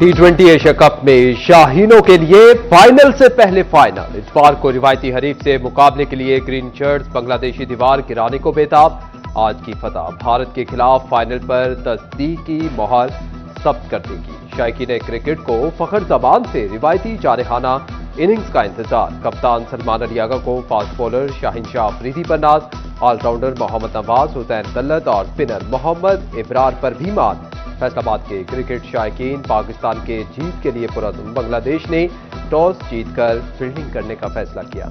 T20 Asia cup में शाहीनों के लिए फाइनल से पहले फाइनल। इस बार को रिवायती हरीफ से मुकाबले के लिए ग्रीन शर्ट्स बांग्लादेशी दीवार गिराने को बेताब। आज की फतह भारत के खिलाफ फाइनल पर तस्दीकी मोहर सब्त कर देगी। शायकीन क्रिकेट को फखर जबान से रिवायती जारहाना इनिंग्स का इंतजार। कप्तान सलमान अली आगा को फास्ट बॉलर शाहीन शाह अफरीदी पर नाज, ऑलराउंडर मोहम्मद नवाज, हुसैन तल्लत और स्पिनर मोहम्मद इब्रार पर भी मात। फैसलाबाद के क्रिकेट शायकीन पाकिस्तान के जीत के लिए पुरअज़्म। बांग्लादेश ने टॉस जीतकर फील्डिंग करने का फैसला किया।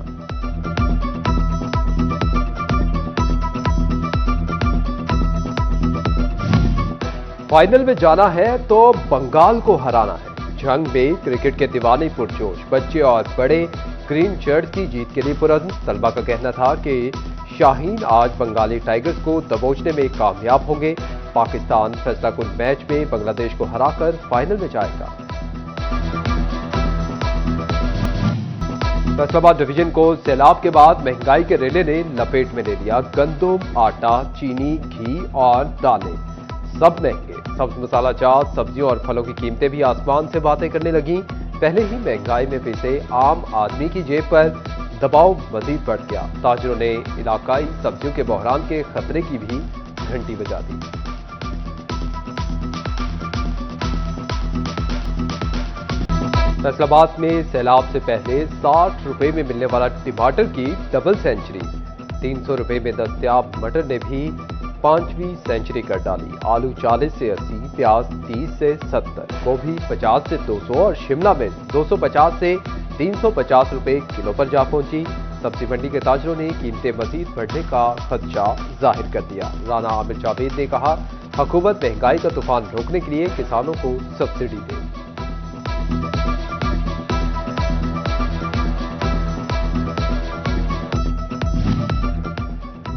फाइनल में जाना है तो बंगाल को हराना है। जंग में क्रिकेट के दीवाने पुरजोश, बच्चे और बड़े ग्रीन शर्ट की जीत के लिए पुरअज़्म। तलबा का कहना था कि शाहीन आज बंगाली टाइगर्स को दबोचने में कामयाब होंगे। पाकिस्तान फैसलाकुन मैच में बांग्लादेश को हराकर फाइनल में जाएगा। फैसलाबाद डिवीजन को सैलाब के बाद महंगाई के रेले ने लपेट में ले लिया। गंदम, आटा, चीनी, घी और दालें सब महंगे। सब्ज मसाला जात सब्जियों और फलों की कीमतें भी आसमान से बातें करने लगी। पहले ही महंगाई में फंसे आम आदमी की जेब पर दबाव मजीद बढ़ गया। ताजरों ने इलाकाई सब्जियों के बहरान के खतरे की भी घंटी बजा दी। फैसलाबाद में सैलाब से पहले 60 रुपए में मिलने वाला टमाटर की डबल सेंचुरी, 300 रुपए में दस्तयाब मटर ने भी 5वीं सेंचुरी कर डाली। आलू 40 से 80, प्याज 30 से 70, गोभी 50 से 200 और शिमला मिर्च 250 से 350 रुपए किलो पर जा पहुंची। सब्जी मंडी के ताजरों ने कीमतें मजीद बढ़ने का खदशा जाहिर कर दिया। राना आमिर जावेद ने कहा, हुकूमत महंगाई का तूफान रोकने के लिए किसानों को सब्सिडी दे।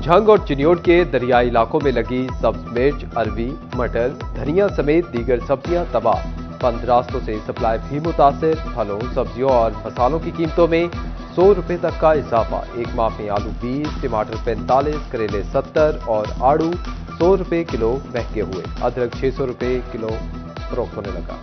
झंग और चिन्योट के दरियाई इलाकों में लगी सब्ज मिर्च, अरवी, मटर, धनिया समेत दीगर सब्जियां तबाह। बंद रास्तों से सप्लाई भी मुतासिर। फलों, सब्जियों और मसालों की कीमतों में 100 रुपए तक का इजाफा। एक माह में आलू 20, टमाटर 45, करेले 70 और आड़ू 100 रुपए किलो महंगे हुए। अदरक 600 रुपए किलो फरोख्त होने लगा।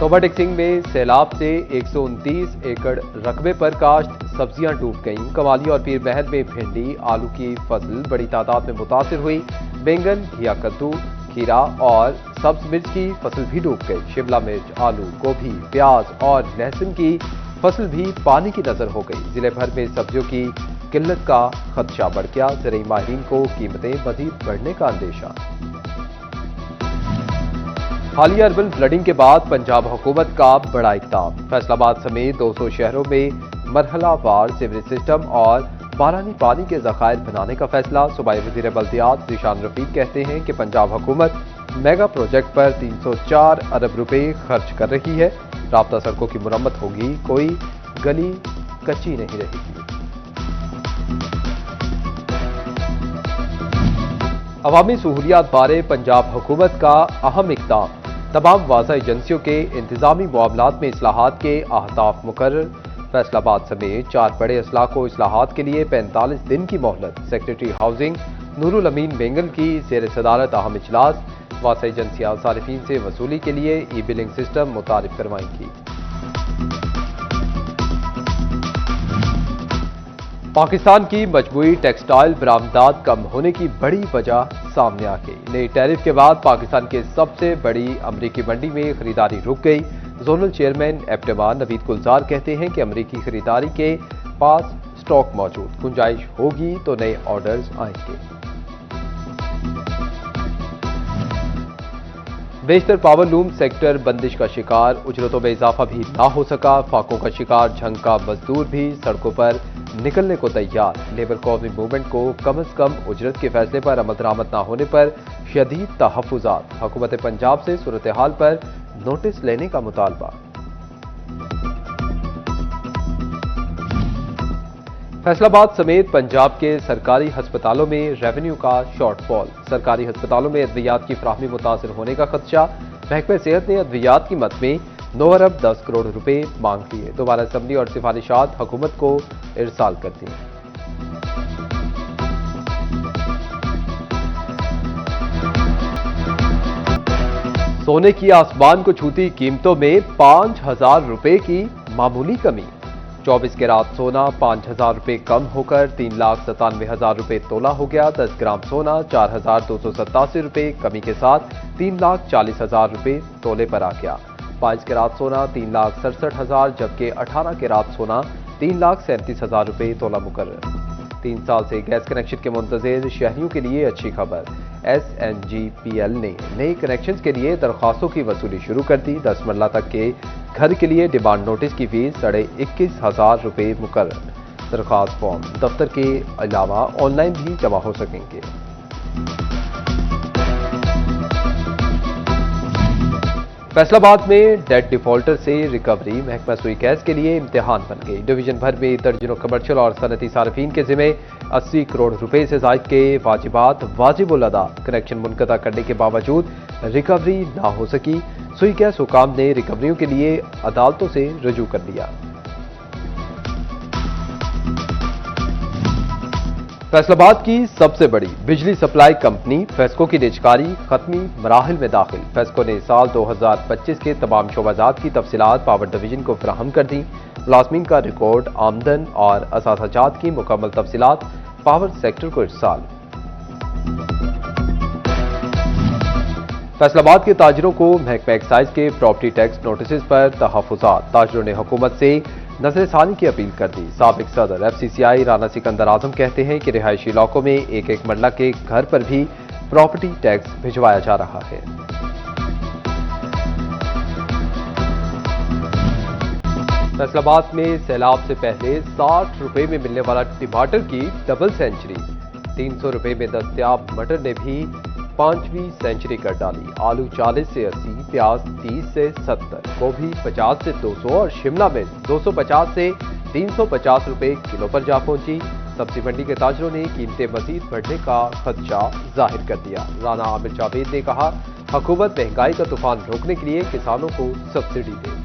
तोबा टेक्सिंग में सैलाब से 129 एकड़ रकबे पर काश्त सब्जियां डूब गईं। कमाली और पीर महल में भिंडी, आलू की फसल बड़ी तादाद में मुतासिर हुई। बैंगन, घिया कद्दू, खीरा और सब्ज मिर्च की फसल भी डूब गई। शिमला मिर्च, आलू, गोभी, प्याज और लहसुन की फसल भी पानी की नजर हो गई। जिले भर में सब्जियों की किल्लत का खदशा बढ़ गया। ज़राई माहिरीन को कीमतें मजीद बढ़ने का अंदेशा। हालिया अर्बन फ्लडिंग के बाद पंजाब हुकूमत का बड़ा इक़दाम। फैसलाबाद समेत 200 शहरों में मरहलावार सीवरेज सिस्टम और बारानी पानी के ज़खायर बनाने का फैसला। सूबाई वज़ीर बल्दियात ज़ीशान रफ़ीक कहते हैं कि पंजाब हुकूमत मेगा प्रोजेक्ट पर 304 अरब रुपए खर्च कर रही है। राब्ता सड़कों की मुरम्मत होगी, कोई गली कच्ची नहीं रहेगी। अवामी सहूलियात बारे पंजाब हुकूमत का अहम इक़दाम। तमाम वाज़ा एजेंसियों के इंतजामी मामलात में इस्लाहात के अहदाफ मुकर्रर। फैसलाबाद समेत 4 बड़े अजला को इस्लाहात के लिए 45 दिन की मोहलत। सेक्रेटरी हाउसिंग नूरुल अमीन बेंगल की ज़ेर सदारत अहम इजलास। वाज़ा एजेंसियां सारिफीन से वसूली के लिए ई बिलिंग सिस्टम मुतारिफ करवाएंगी। पाकिस्तान की मजमूई टेक्सटाइल बरामदात कम होने की बड़ी वजह सामने आ गई। नई टैरिफ के बाद पाकिस्तान के सबसे बड़ी अमरीकी मंडी में खरीदारी रुक गई। जोनल चेयरमैन एप्टेमा नवीद गुलजार कहते हैं कि अमरीकी खरीदारी के पास स्टॉक मौजूद, गुंजाइश होगी तो नए ऑर्डर्स आएंगे। बेशतर पावर लूम सेक्टर बंदिश का शिकार, उजरतों में इजाफा भी ना हो सका। फाकों का शिकार झंग का मजदूर भी सड़कों पर निकलने को तैयार। लेबर कौमी मूवमेंट को कम अज कम उजरत के फैसले पर अमल दरामद न होने पर शदीद तहफ़्फ़ुज़ात। हुकूमत पंजाब से सूरत हाल पर नोटिस लेने का मुतालबा। फैसलाबाद समेत पंजाब के सरकारी अस्पतालों में रेवेन्यू का शॉर्टफॉल। सरकारी अस्पतालों में अद्वियात की फराहमी मुतासर होने का खदशा। महकमे सेहत ने अद्वियात की मद में 9 अरब 10 करोड़ रुपए मांग लिए। दोबारा असम्बली और सिफारिशात हुकूमत को इरसाल कर दी। सोने की आसमान को छूती कीमतों में 5,000 रुपए की मामूली कमी। 24 कैरात सोना 5,000 रुपए कम होकर 3,97,000 रुपए तोला हो गया। 10 ग्राम सोना 4,287 रुपए कमी के साथ 3,40,000 रुपए तोले पर आ गया। 22 कैरात सोना 3,67,000 जबकि 18 कैरात सोना 3,37,000 रुपए तोला मुकर्रर। 3 साल से गैस कनेक्शन के मुंतजिर शहरियों के लिए अच्छी खबर। SNGPL ने नए कनेक्शन के लिए दरख्वास्तों की वसूली शुरू कर दी। 10 मरला तक के घर के लिए डिमांड नोटिस की फीस 21,500 रुपए मुकर्रर। दरख्वास्त फॉर्म दफ्तर के अलावा ऑनलाइन भी जमा हो सकेंगे। फैसलाबाद में डेट डिफॉल्टर से रिकवरी महकमा सुई गैस के लिए इम्तिहान बन गई। डिवीजन भर में दर्जनों कमर्शियल और सनती सार्फिन के जिम्मे 80 करोड़ रुपए से जायद के वाजिबात वाजिबुल अदा। कनेक्शन मुनक़ता करने के बावजूद रिकवरी ना हो सकी। सुई गैस हुकाम ने रिकवरियों के लिए अदालतों से रुजू कर दिया। फैसलाबाद की सबसे बड़ी बिजली सप्लाई कंपनी फेस्को की निजकारी खत्मी मराहिल में दाखिल। फेस्को ने साल 2025 के तमाम शोबाजात की तफसीलात पावर डिवीजन को फराहम कर दी। मुलाजमीन का रिकॉर्ड, आमदन और असासाजात की मुकम्मल तफसीलात पावर सेक्टर को इरसाल। फैसलाबाद के ताजरों को महकमा एक्साइज के प्रॉपर्टी टैक्स नोटिस पर तहफ़्फ़ुज़ात। ताजरों ने हुकूमत से नजरसानी की अपील कर दी। साबिक सदर FCCI राना सिकंदर आजम कहते हैं कि रिहायशी इलाकों में एक मरला के घर पर भी प्रॉपर्टी टैक्स भिजवाया जा रहा है। फैसलाबाद में सैलाब से पहले 60 रुपए में मिलने वाला टमाटर की डबल सेंचुरी। 300 रुपए में दस्तयाब मटर ने भी 5वीं सेंचुरी कर डाली। आलू 40 से 80, प्याज 30 से 70, गोभी 50 से 200 और शिमला मिर्च 250 से 350 रुपए किलो पर जा पहुंची। सब्जी मंडी के ताजरों ने कीमतें मजीद बढ़ने का खदशा जाहिर कर दिया। राना आमिर जावेद ने कहा, हुकूमत महंगाई का तूफान रोकने के लिए किसानों को सब्सिडी दे।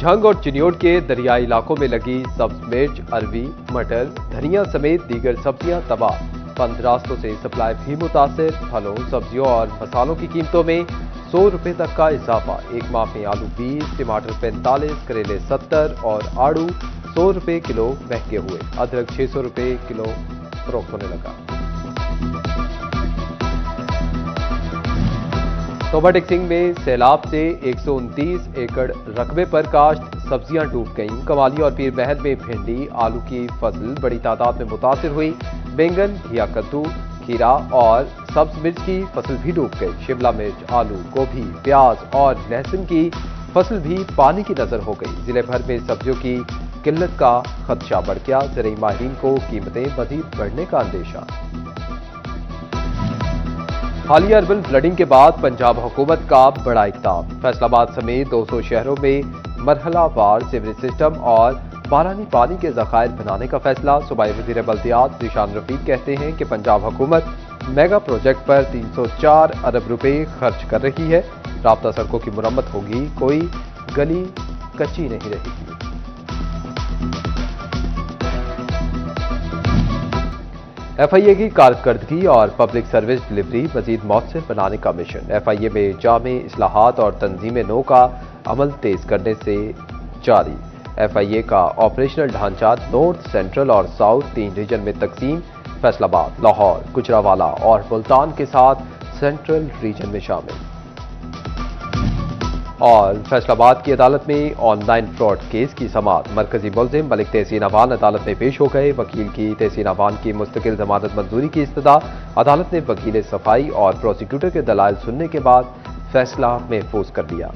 झंग और चिन्योट के दरियाई इलाकों में लगी सब्ज मिर्च, अरवी, मटर, धनिया समेत दीगर सब्जियां तबाह। 15 रास्तों से सप्लाई भी मुतासिर। फलों, सब्जियों और मसालों की कीमतों में 100 रुपए तक का इजाफा। एक माह में आलू 20, टमाटर 45, करेले 70 और आड़ू 100 रुपए किलो महंगे हुए। अदरक 600 रुपए किलो फरोख्त होने लगा। तोबा टेक्सिंग में सैलाब से 129 एकड़ रकबे पर काश्त सब्जियां डूब गईं। कमाली और पीर महल में भिंडी, आलू की फसल बड़ी तादाद में मुतासिर हुई। बैंगन, घिया कद्दू, खीरा और सब्ज मिर्च की फसल भी डूब गई। शिमला मिर्च, आलू, गोभी, प्याज और लहसुन की फसल भी पानी की नजर हो गई। जिले भर में सब्जियों की किल्लत का खदशा बढ़ गया। ज़राई माहिरीन को कीमतें मजीद बढ़ने का अंदेशा। हालिया अर्बन फ्लडिंग के बाद पंजाब हुकूमत का बड़ा इक़दाम। फैसलाबाद समेत 200 शहरों में मरहलावार सीवरेज सिस्टम और बारानी पानी के ज़खायर बनाने का फैसला। सूबाई वज़ीर बल्दियात ज़ीशान रफ़ीक कहते हैं कि पंजाब हुकूमत मेगा प्रोजेक्ट पर 304 अरब रुपए खर्च कर रही है। राब्ता सड़कों की मुरम्मत होगी, कोई गली कच्ची नहीं रहेगी। FIA की कारकर्दगी और पब्लिक सर्विस डिलीवरी मजीद मौसर बनाने का मिशन। FIA में जामे इस्लाहात और तंजीम नो का अमल तेज करने से जारी। FIA का ऑपरेशनल ढांचा नॉर्थ, सेंट्रल और साउथ 3 रीजन में तकसीम। फैसलाबाद, लाहौर, गुजरावाला और मुल्तान के साथ सेंट्रल रीजन में शामिल। और फैसलाबाद की अदालत में ऑनलाइन फ्रॉड केस की समाअत। मरकजी मुलजिम मलिक तहसीन अवान अदालत में पेश हो गए। वकील की तहसीन अवान की मुस्तकिल जमानत मंजूरी की इस्तदा। अदालत ने वकील सफाई और प्रोसिक्यूटर के दलाइल सुनने के बाद फैसला महफूज कर दिया।